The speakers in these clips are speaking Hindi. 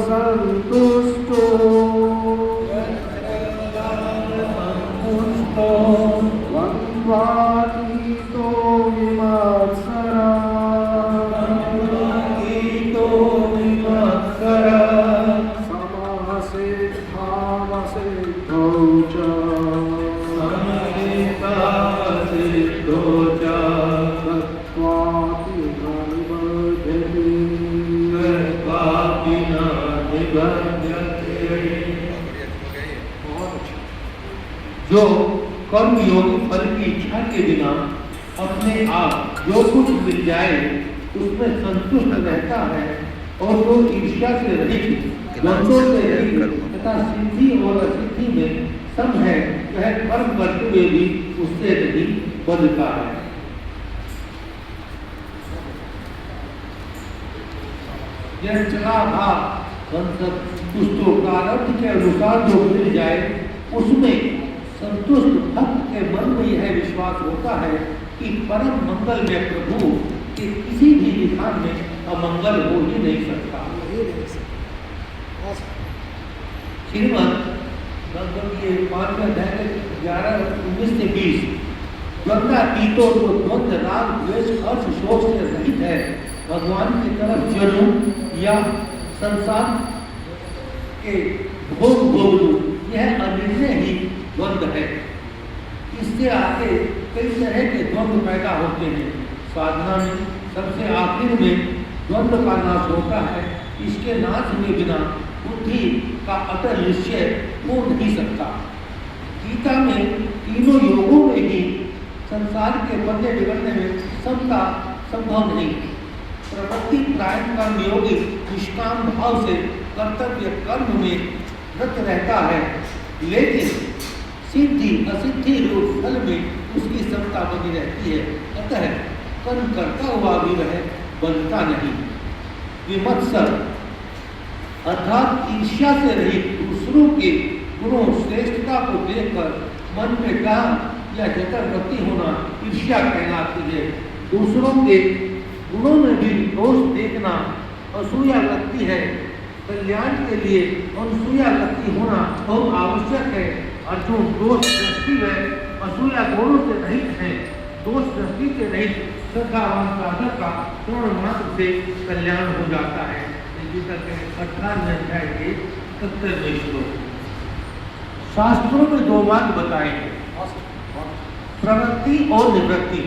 संतुष्टो वन्वातीतो विमत्सरा समसिद्धावसिद्धौ च तत्त्वापि न निबध्यते। जो कर्म योगी फल की इच्छा के बिना अपने आप जो कुछ मिल जाए उसमें संतुष्ट रहता है और जो ईर्ष्या से रहित, द्वंद्वों से रहित तथा सिद्धि और असिद्धि में सम है, वह कर्म करते हुए भी उससे नहीं बंधता है। यह चला भाव संतुष्टो प्रारब्ध के अनुसार जो मिल जाए उसमें संतुष्ट भक्त के मन में यह विश्वास होता है कि परम मंगल में प्रभु के किसी भी विधान में अमंगल हो ही नहीं सकता। श्रीमद् भगवत के 5वें अध्याय 11-19 से 20 द्वंद्वातीतो तो द्वंद्व राग द्वेष हर्ष शोक से रहित है, भगवान की तरफ चलूं या संसार के भोग भोगूं, यह अनिर्णय ही द्वंद्व है। इससे आगे कई तरह के द्वंद्व पैदा होते हैं। साधना में सबसे आखिर में द्वंद्व का नाश होता है। इसके नाश हुए बिना बुद्धि का अटल निश्चय हो नहीं सकता। गीता में तीनों योगों में ही संसार के बनने बिगड़ने में समता संभव नहीं। प्रवृत्ति प्रायण कर्म योगी निष्काम भाव से कर्तव्य कर्म में रत रहता है, लेकिन सिद्धि असिद्धि रूप फल में उसकी समता बनी रहती है। अतः कर्म करता हुआ भी वह बनता नहीं। विमत्सर अर्थात ईर्ष्या से रहित दूसरों के गुणों श्रेष्ठता को देखकर मन में डाह या जतर गति होना ईर्ष्या कहलाती है। दूसरों के गुणों में भी दोष देखना असूया लगती है। कल्याण के लिए अनसूया लगती होना बहुत आवश्यक है। अर्जुन दोष दृष्टि में असूया दोनों से रहित है। दोष दृष्टि से रहित श्रद्धावान साधक का पूर्ण मात्र से कल्याण हो जाता है। 18वें अध्याय के 71वें श्लोक। शास्त्रों में दो मार्ग बताए हैं, प्रवृत्ति और निवृत्ति।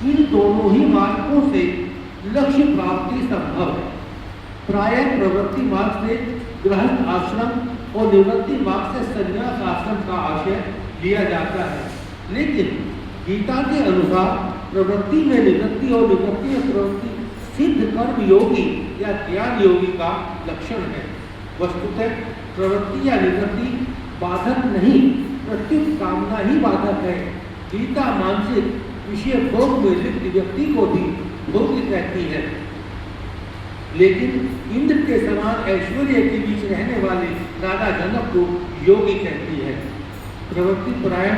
इन दोनों ही मार्गों से लक्ष्य प्राप्ति संभव है। प्रायः प्रवृत्ति मार्ग से गृहस्थ आश्रम और निवृत्ति मार्ग से संन्यास आश्रम का आशय लिया जाता है, लेकिन गीता के अनुसार प्रवृत्ति में निवृत्ति और निवृत्ति में प्रवृत्ति सिद्ध कर्म योगी या ज्ञान योगी का लक्षण है। वस्तुतः प्रवृत्ति या निवृत्ति बाधक नहीं, प्रत्युत कामना ही बाधक है। गीता मानसिक विषय भोग में लिप्त व्यक्ति को भी भोगी कहती है, लेकिन इंद्र के समान ऐश्वर्य के बीच रहने वाले राजा जनक को योगी कहती है। प्रवृत्ति परायण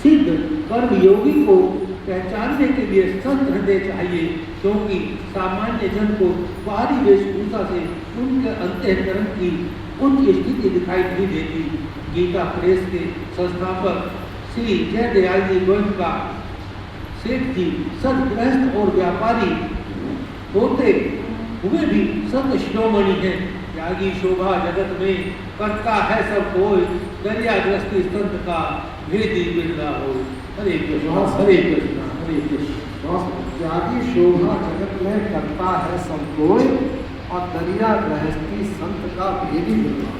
सिद्ध कर्म योगी को पहचानने के लिए संत हृदय चाहिए, क्योंकि सामान्य जन को बाहरी वेशभूषा से उनके अंतःकरण की उच्च स्थिति दिखाई नहीं देती। गीता प्रेस के संस्थापक श्री जयदयाल जी गोविंद सेठ जी सदगृहस्थ और व्यापारी होते हुए भी संत शिरोमणि है। त्यागी शोभा जगत में करता है सब कोई, दरिया ग्रस्ती संत का भेदी बिरला हो। हरे कृष्ण हरे कृष्ण हरे कृष्ण। त्यागी शोभा जगत में करता है सब कोई और दरिया गृहस्थी संत का भेदी बिरला।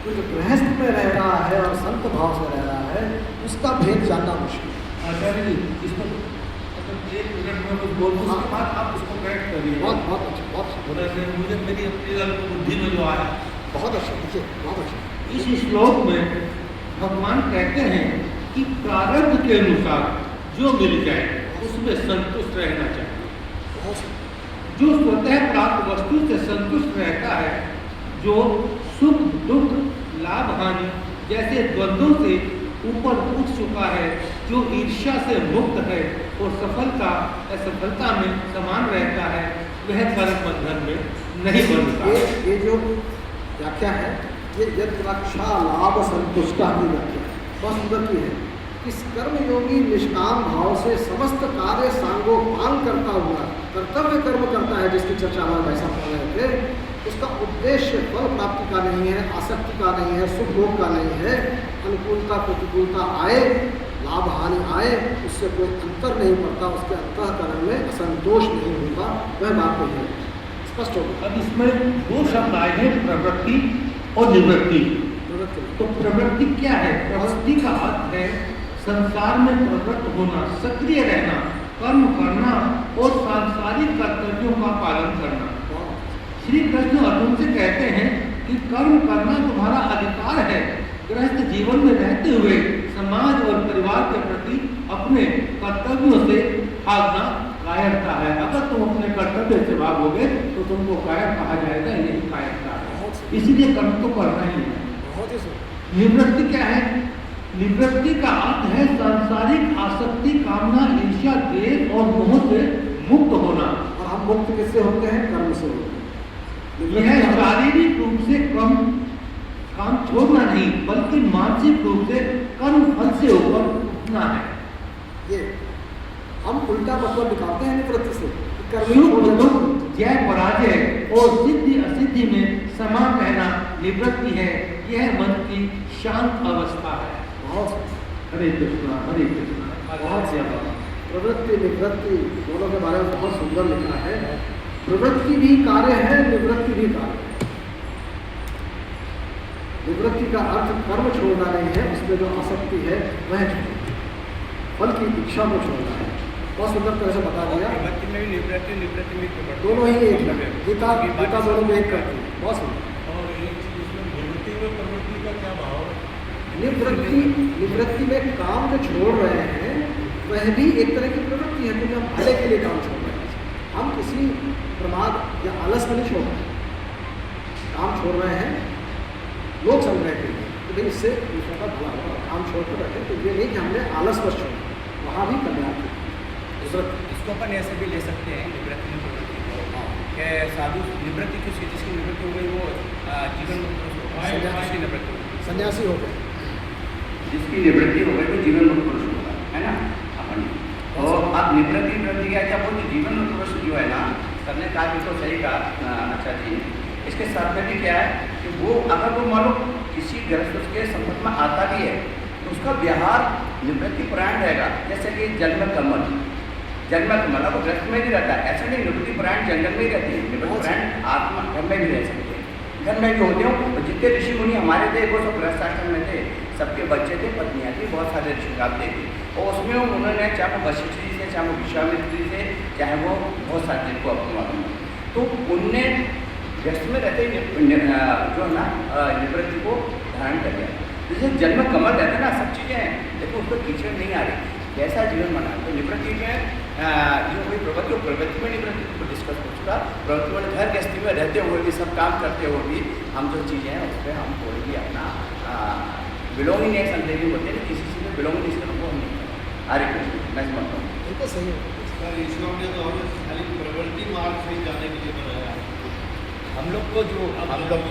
तो जो गृहस्थ में रह रहा है और संत भाव से रह रहा है, उसका भेद जानना मुश्किल है। आचार्य जी, इसको 1 मिनट में कुछ बोल दूँ, उसके बाद आप उसको करेक्ट करिए। बहुत बहुत अच्छा, बहुत अच्छा। मुझे मेरी अपनी बुद्धि में जो आया बहुत अच्छा, देखिए बहुत अच्छा। इस श्लोक में भगवान कहते हैं कि प्रारब्ध के अनुसार जो मिल जाए उसमें संतुष्ट रहना चाहिए। जो स्वतः प्राप्त वस्तु से संतुष्ट रहता है, जो सुख दुख लाभ हानि जैसे द्वंद्वों से ऊपर उठ चुका है, जो ईर्ष्या से मुक्त है और सफलता असफलता में समान रहता है, वह कर्म बंधन में नहीं बनता। ये जो व्याख्या है ये यद रक्षा लाभ संतुष्टा की व्याख्या है, बहुत सुंदर की है। इस कर्मयोगी निष्काम भाव से समस्त कार्य सांगोपांग करता हुआ कर्तव्य कर्म करता है, जिसकी चर्चा हमारे ऐसा कर रहे थे। उसका उद्देश्य फल प्राप्ति का नहीं है, आसक्ति का नहीं है, सुख भोग का नहीं है। अनुकूलता प्रतिकूलता आए, लाभ हानि आए, उससे कोई अंतर नहीं पड़ता, उसके अंतःकरण में असंतोष नहीं होता। वह बात नहीं है, स्पष्ट होगा। अब इसमें दो शब्द आए हैं, प्रवृत्ति और निवृत्ति। तो प्रवृत्ति क्या है? प्रवृत्ति का अर्थ है संसार में प्रवृत्त होना, सक्रिय रहना, कर्म करना और सांसारिक कर्तव्यों का पालन करना। श्री कृष्ण अर्जुन से कहते हैं कि कर्म करना तुम्हारा अधिकार है। गृहस्थ जीवन में रहते हुए समाज और परिवार के प्रति अपने कर्तव्यों से भागना कायरता है। अगर तुम अपने कर्तव्य से भागोगे तो तुमको कायर कहा जाएगा, यही कायरता है। इसीलिए कर्म तो करना ही है। निवृत्ति क्या है? निवृत्ति का अर्थ है सांसारिक आसक्ति, कामना, ईर्ष्या, द्वेष और मोह से मुक्त होना। और हम मुक्त किससे होते हैं? कर्म से होते हैं। यह शारीरिक रूप से काम छोड़ना नहीं, बल्कि मानसिक रूप से कर्म फल से ऊपर उठना है। ये हम उल्टा मतलब निकालते हैं निवृत्ति से। जय पराजय और सिद्धि असिद्धि में समा कहना निवृत्ति है। यह मन की शांत अवस्था है। हरे कृष्णा हरे कृष्णा। बहुत ज्यादा प्रवृत्ति निवृत्ति दोनों के बारे में बहुत सुंदर लिखा है। प्रवृत्ति भी कार्य है, निवृत्ति भी कार्य है। निवृत्ति का अर्थ कर्म छोड़ना नहीं है, उसमें जो आसक्ति है वह फल की इच्छा को छोड़ना है। बहुत सुंदर तरह से बता दिया। प्रवृत्ति में भी निवृत्ति, निवृत्ति में प्रवृत्ति, दोनों ही एक है। गीता दोनों में एक करती है। बहुत सुंदर। और एक चीज इसमें निवृत्ति में प्रवृत्ति का क्या भाव है? निवृत्ति में काम जो छोड़ रहे हैं वह भी एक तरह की प्रवृत्ति है, क्योंकि हम भले के लिए काम छोड़ रहे हैं। हम किसी प्रमाद या आलस में नहीं छोड़ रहे, काम छोड़ रहे हैं लोक संग्रह के लिए, तो भाई इससे दूसरों का भला होगा। काम छोड़ कर बैठे तो ये नहीं कि हमने आलस बस छोड़ा, वहाँ भी कल्याण है। इसको अपन ऐसे भी ले सकते हैं निवृत्ति में प्रवृत्ति को, कि साधु निवृत्ति जिसकी निवृत्ति हो गई वो जीवन मुक्त निवृत्ति, सन्यासी हो गए, जिसकी निवृत्ति हो गई तो जीवन मुक्त पुरुष होगा, है ना अपन। और अब निवृत्ति क्या क्या बोलते, जीवन मुक्त पुरुष जो है ना, करने का भी तो सही कहा अच्छा जी। इसके साथ में भी क्या है कि वो अगर वो मानो किसी गृहस्थ के संपर्क में आता भी है तो उसका व्यवहार निवृत्ति परायण रहेगा। जैसे कि जन्म कमल वो गृहस्थ में भी रहता है, ऐसा नहीं निवृत्ति परायण जंगल में ही रहती है। निवृत्ति परायण आत्मा घर में भी रह सकते हैं, घर में भी होते हो। तो जितने ऋषि मुनि हमारे थे वो सब गृहस्थ आश्रम में थे, सबके बच्चे थे, पत्नियाँ थी, बहुत सारे ऋषिकाल थे। और उसमें उन्होंने चाहे वो वशिष्ठ जी से, चाहे वो विश्वामित्र जी से, चाहे वो बहुत सारे जिनको अपने मालूम है, तो उनने गृहस्थ में रहते जो है ना निवृत्ति को धारण कर लिया। जैसे जन्म कमल रहता है ना, सब चीज़ें हैं, देखो उसको कीचड़ नहीं आ रही, कैसा जीवन बना। तो निवृत्ति में जो कोई प्रवृत्ति, प्रवृत्ति में निवृत्ति को डिस्कस हो चुका। प्रवृत्ति में घर गृहस्थी में रहते हुए भी, सब काम करते हुए भी हम जो चीज़ें हैं उस पर हम कोई भी अपना बिलोंगिंग एक संदेह होते हैं, किसी चीज़ में बिलोंगिंग इसका वो हम नहीं करते। हरे कृष्ण, मैं समझता हूँ बिल्कुल सही है। ईश्वर ने तो हमें खाली प्रवृत्ति मार्ग से जाने के लिए बनाया। हम लोग को जो हम लोग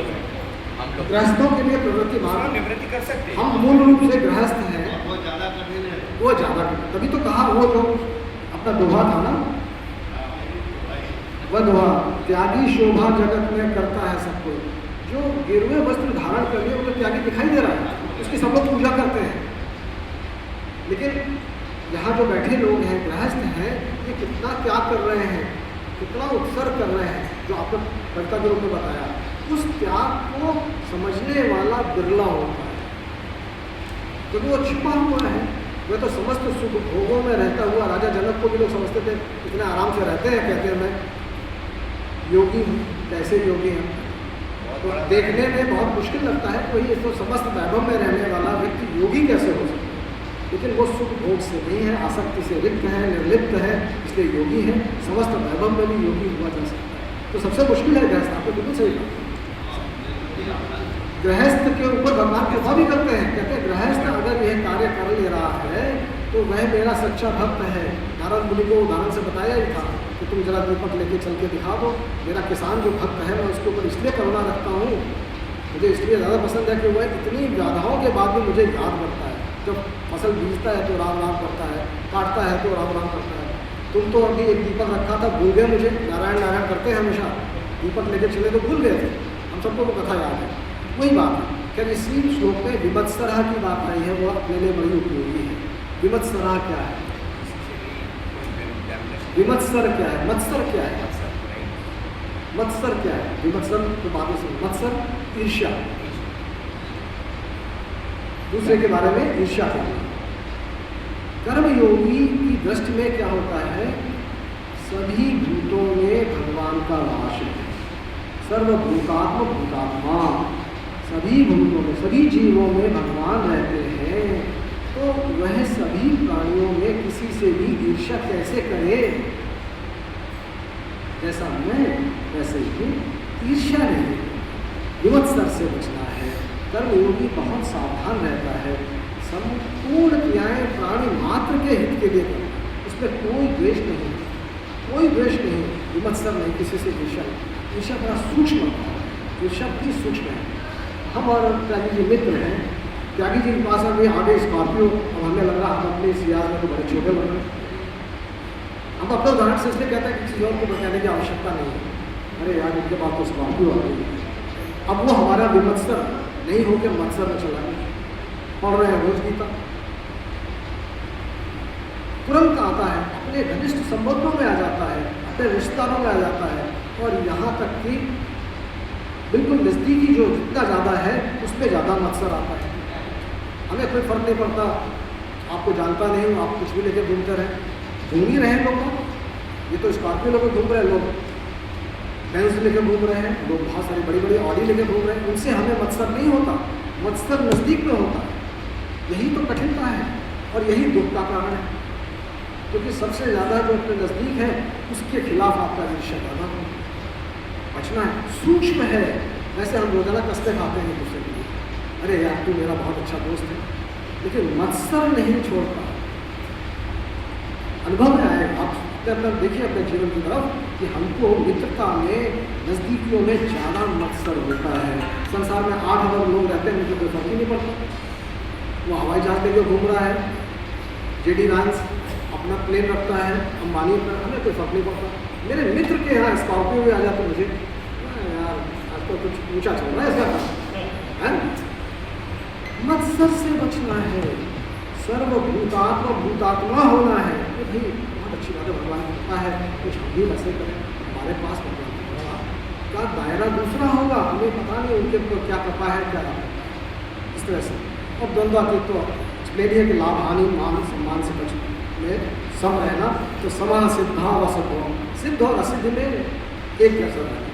गृहस्थों के लिए प्रवृत्ति मार्ग निवृत्ति कर सकते हैं। हम मूल रूप से गृहस्थ हैं, वो ज़्यादा कठिन है, वो ज़्यादा तभी तो कहा वो जो अपना दोहा था ना, वह दोहा त्यागी शोभा जगत में करता है सब कोई। जो गिरवे वस्त्र धारण कर लिए वो तो त्यागी दिखाई दे रहा है, उसकी सब लोग पूजा करते हैं। लेकिन यहाँ जो बैठे लोग हैं, गृहस्थ हैं, ये कितना त्याग कर रहे हैं, कितना उत्सर्ग कर रहे हैं, जो आपने कर्ता के रूप में बताया। उस त्याग को समझने वाला बिरला होता है, क्योंकि वो छिपा हुआ है। वह तो समस्त सुख भोगों में रहता हुआ, राजा जनक को भी लोग समझते थे इतने आराम से रहते हैं, कहते हैं मैं योगी हूँ, कैसे योगी हैं। तो देखने में बहुत मुश्किल लगता है कोई तो समस्त वैभव में रहने वाला व्यक्ति योगी कैसे हो सकता है। लेकिन वो सुख भोग से नहीं है, आसक्ति से रिक्त है, निर्लिप्त है, इसलिए योगी है। समस्त वैभव में भी योगी हुआ जा सकता है। तो सबसे मुश्किल है गृहस्थ, आपको बिल्कुल सही कहा। गृहस्थ के ऊपर भगवान कृपा भी करते हैं, कहते हैं गृहस्थ अगर यह कार्य कर ले रहा है तो वह मेरा सच्चा भक्त है। नारद मुनि को उदाहरण से बताया ही था कि तुम जरा दीपक लेके चल के दिखा दो, मेरा किसान जो भक्त है मैं उसके ऊपर इसलिए करुणा रखता हूँ मुझे इसलिए ज़्यादा पसंद है कि वह इतनी बाधाओं के बाद भी मुझे याद करता है। जब फसल बीजता है तो राम राम करता है, काटता है तो राम राम करता है। तुम तो अभी एक दीपक रखा था, भूल गए मुझे, नारायण नारायण करते हैं हमेशा, दीपक लेके चले तो भूल गए थे, हम सबको वो कथा याद है। वही बात है क्या इसी श्लोक में विमत्सरा की बात आई है, वो अपने लिए बड़ी उपयोगी है। विमत्सरा क्या है? विमत्सर क्या है? मत्सर क्या है? मत्सर क्या है? विमत्सर तो बातें सुन, मत्सर ईर्ष्या, दूसरे के बारे में ईर्ष्या करना। कर्मयोगी की दृष्टि में क्या होता है? सभी भूतों में भगवान का वास है, सर्वभूतात्म भूतात्मा, सभी भूतों में, सभी जीवों में भगवान रहते हैं, तो वह सभी प्राणियों में किसी से भी ईर्ष्या कैसे करे? जैसा मैं वैसे ही ईर्ष्या नहीं, विमत्सर से बचना है। कर्मयोगी बहुत सावधान रहता है, संपूर्ण क्रियाएं प्राणी मात्र के हित के लिए करना, उसमें कोई द्वेष नहीं, कोई द्वेष नहीं, विमत्सर नहीं, किसी से ईर्ष्या नहीं। ईर्ष्या बड़ा सूक्ष्म होता है, ईर्ष्या भी सूक्ष्म है। हम और त्यागी जी मित्र हैं, त्यागी जी के पास अभी आगे स्कॉर्पियो, अब हमें लग रहा हम अपने सियाज में तो बड़े छोटे बन रहे हैं। हम अपने उदाहरण से इसलिए कहते हैं कि किसी और को बताने की आवश्यकता नहीं है, अरे यार इनके पास तो स्कॉर्पियो आ गई, अब वो हमारा विमत्सर नहीं हो के मत्सर में चला गया। पढ़ रहे हैं रोज गीता, तुरंत आता है, अपने घनिष्ठ संबंधों में आ जाता है, अपने रिश्तेदारों में आ जाता है, और यहाँ तक कि बिल्कुल नज़दीकी जो जितना ज़्यादा है उसमें ज़्यादा मत्सर आता है। हमें कोई फर्क नहीं पड़ता, आपको जानता नहीं हूँ, आप कुछ भी लेके घूमते रहे, घूम ही रहे लोग, ये तो स्कॉर्पियो लेकर घूम रहे हैं, लोग बेंज लेकर घूम रहे हैं, लोग बहुत सारी बड़ी बड़ी ऑडी लेकर घूम रहे हैं, उनसे हमें मत्सर नहीं होता, मत्सर नज़दीक में होता है। यही तो कठिनता है और यही दुख का कारण है, क्योंकि सबसे ज़्यादा जो अपने नज़दीक है उसके खिलाफ आपका ईर्ष्या करना बचना है। सूक्ष्म है, वैसे हम रोजाना कसते खाते हैं दूसरे के लिए, अरे यार तू मेरा बहुत अच्छा दोस्त है, लेकिन मत्सर नहीं छोड़ता। अनुभव में आए, आप अपने देखिए अपने जीवन की तरफ कि हमको मित्रता में, नज़दीकियों में ज़्यादा मत्सर होता है। संसार में 8 अरब लोग रहते हैं, मुझे कोई फर्क ही नहीं पड़ता, वो हवाई जहाज लेके घूम रहा है, जेडी वांस अपना प्लेन रखता है, अंबानी अपना, हमें कोई फर्क नहीं पड़ता। मेरे मित्र के यहाँ स्कॉर्पियो में आ जाते मुझे, यार आजकल कुछ ऊँचा चल रहा है इसका, है मत्सर से बचना है, सर्वभूतात्मा भूतात्मा होना है। तो भाई बहुत अच्छी बात है, भगवान की कृपा है, कुछ हम भी वैसे करें, हमारे पास भगवान का दायरा दूसरा होगा, हमें पता नहीं उनके ऊपर क्या कृपा है, क्या है, इस तरह से। और द्वंद्वातीत तो एक्सप्लेन है कि लाभ हानि मान सम्मान से बच में सम रहना, तो समा सिद्धा व सिद्धो, सिद्ध और असिद्ध में एक जैसा रहना।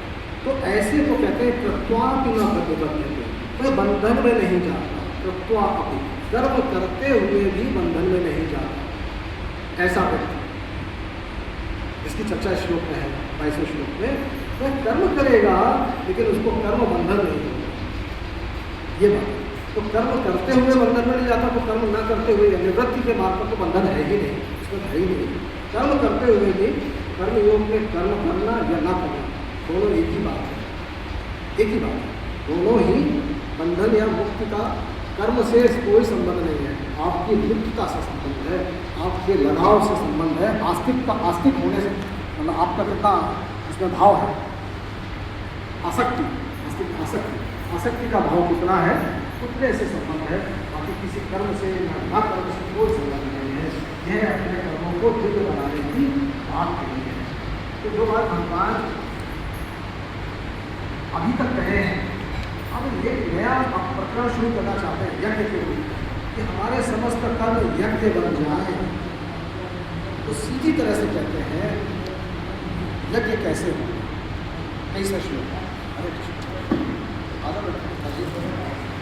तो ऐसे को कहते हैं कृत्वापि न प्रतिबद्धते, वह बंधन में नहीं जाता, कृत्वापि कर्म करते हुए भी बंधन में नहीं जाता, ऐसा व्यक्ति, इसकी चर्चा श्लोक में है 22वें श्लोक में। वह कर्म करेगा लेकिन उसको कर्म बंधन नहीं होगा, ये बात है। तो कर्म करते हुए बंधन में नहीं जाता, तो कर्म न करते हुए निवृत्ति के मार्ग पर तो बंधन है ही नहीं, इसमें है ही नहीं। कर्म करते हुए भी कर्म योग में कर्म करना या ना करना दोनों एक ही बात है, एक ही बात है, दोनों ही बंधन या मुक्ति का कर्म से कोई संबंध नहीं है, आपकी लिप्तता से संबंध है, आपके लगाव से संबंध है, आस्तिक होने से, मतलब आपका कितना इसमें भाव है, आसक्ति, आसक्ति का भाव कितना है उतने से संबंध है, बाकी किसी कर्म से ना कर्म से कोई संबंध नहीं है। यह अपने कर्मों को दिव्य बनाने की बात कही है। तो जो बात भगवान अभी तक कहे हैं, अब एक नया प्रकरण शुरू करना चाहते हैं यज्ञ के रूप में, कि हमारे समस्त कर्म यज्ञ बन जाए। तो सीधी तरह से कहते हैं यज्ञ कैसे हो, कैसा श्लोक है, अरे आधा